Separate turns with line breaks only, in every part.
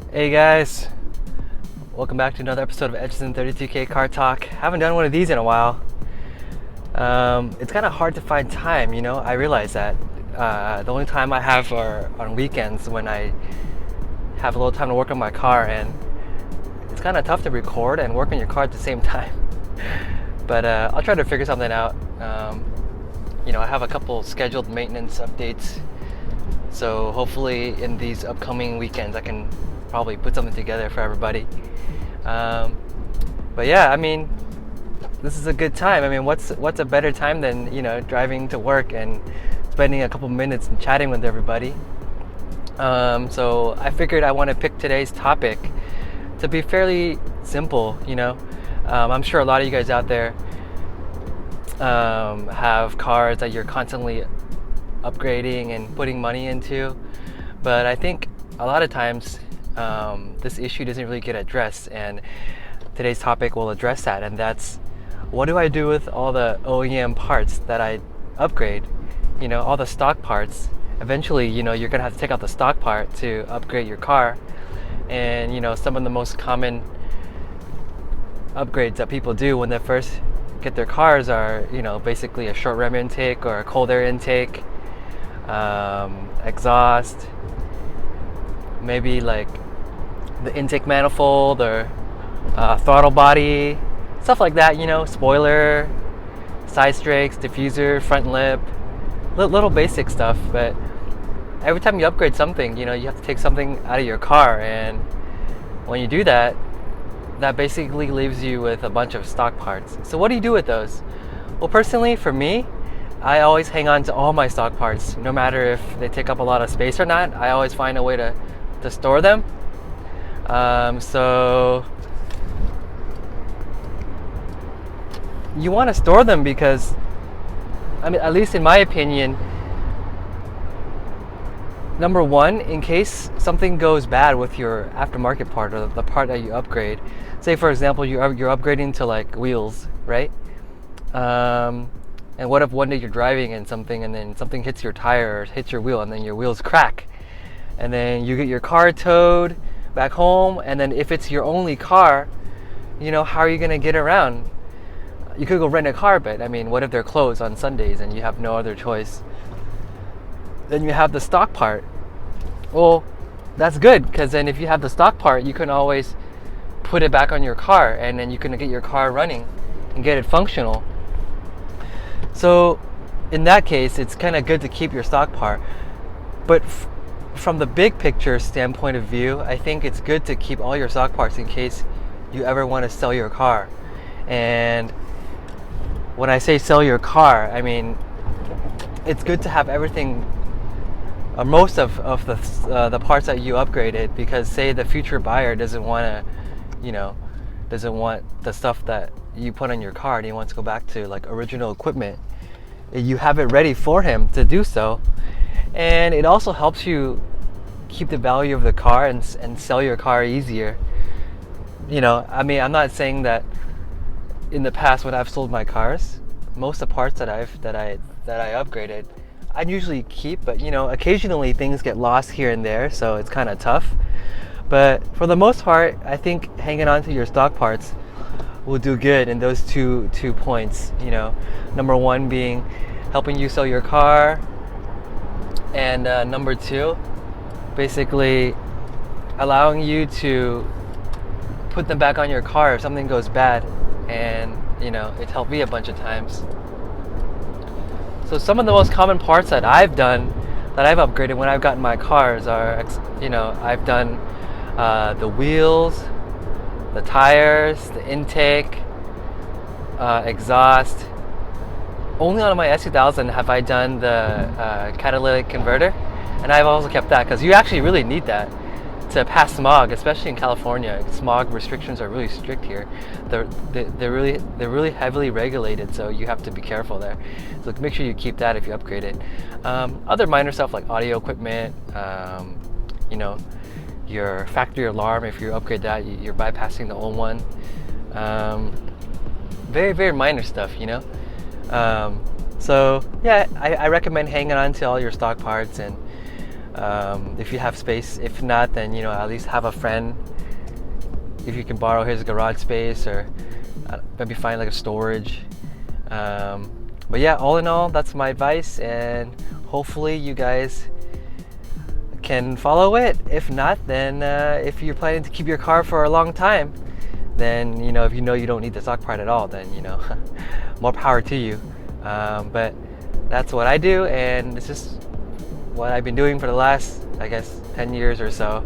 Hey guys, welcome back to another episode of Edges in 32K Car Talk. Haven't done one of these in a while. It's kind of hard to find time, I realize that. The only time I have are on weekends when I have a little time to work on my car, and it's kind of tough to record and work on your car at the same time. But I'll try to figure something out. I have a couple scheduled maintenance updates, so hopefully in these upcoming weekends I can probably put something together for everybody. But yeah, this is a good time. What's a better time than driving to work and spending a couple minutes and chatting with everybody. So I figured I want to pick today's topic to be fairly simple. I'm sure a lot of you guys out there have cars that you're constantly upgrading and putting money into, but I think a lot of times this issue doesn't really get addressed, and today's topic will address that. And that's, what do I do with all the OEM parts that I upgrade? All the stock parts. Eventually, you're gonna have to take out the stock part to upgrade your car. And some of the most common upgrades that people do when they first get their cars are basically a short rim intake or a cold air intake, exhaust, maybe like the intake manifold or throttle body, stuff like that. Spoiler, side strakes, diffuser, front lip, little basic stuff. But every time you upgrade something, you have to take something out of your car, and when you do that, that basically leaves you with a bunch of stock parts. So what do you do with those? Well, personally, for me, I always hang on to all my stock parts, no matter if they take up a lot of space or not. I always find a way to store them. So you want to store them because, at least in my opinion, number one, in case something goes bad with your aftermarket part or the part that you upgrade. Say for example, you're upgrading to like wheels, right? And what if one day you're driving and then something hits your tire or hits your wheel, and then your wheels crack, and then you get your car towed back home, and then if it's your only car, how are you gonna get around? You could go rent a car, but what if they're closed on Sundays and you have no other choice? Then you have the stock part. Well, that's good, because then if you have the stock part, you can always put it back on your car, and then you can get your car running and get it functional. So in that case, it's kind of good to keep your stock part. But from the big picture standpoint of view, I think it's good to keep all your stock parts in case you ever want to sell your car. And when I say sell your car, it's good to have everything, most of the parts that you upgraded, because say the future buyer doesn't want the stuff that you put on your car, and he wants to go back to like original equipment. You have it ready for him to do so, and it also helps you keep the value of the car and sell your car easier. I'm not saying that in the past when I've sold my cars, most of the parts that I upgraded, I'd usually keep, but occasionally things get lost here and there, so it's kind of tough. But for the most part, I think hanging on to your stock parts will do good in those two points. Number one being helping you sell your car, and number two, basically allowing you to put them back on your car if something goes bad. And it's helped me a bunch of times. So some of the most common parts that I've done, that I've upgraded when I've gotten my cars are, I've done the wheels, the tires, the intake, exhaust. Only on my S2000 have I done the catalytic converter, and I've also kept that because you actually really need that to pass smog, especially in California. Smog restrictions are really strict here. They're really heavily regulated, so you have to be careful there. So make sure you keep that if you upgrade it. Other minor stuff like audio equipment, your factory alarm, if you upgrade that, you're bypassing the old one. Very, very minor stuff, So yeah, I recommend hanging on to all your stock parts, and if you have space. If not, then at least have a friend. If you can borrow his garage space, or maybe find like a storage. But yeah, all in all, that's my advice, and hopefully you guys can follow it. If not, then if you're planning to keep your car for a long time, then if you don't need the stock part at all, then more power to you. But that's what I do, and this is what I've been doing for the last, I guess, 10 years or so.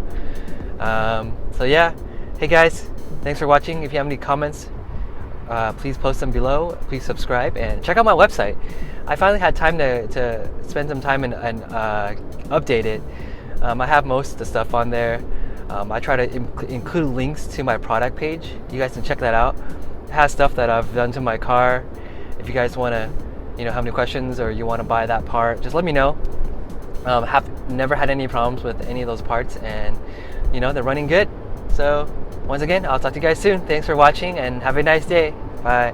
So yeah, hey guys, thanks for watching. If you have any comments, please post them below. Please subscribe and check out my website. I finally had time to spend some time and update it. I have most of the stuff on there. I try to include links to my product page. You guys can check that out. It has stuff that I've done to my car. If you guys want to have any questions, or you want to buy that part, just let me know. Have never had any problems with any of those parts, and they're running good. So once again, I'll talk to you guys soon. Thanks for watching, and have a nice day. Bye.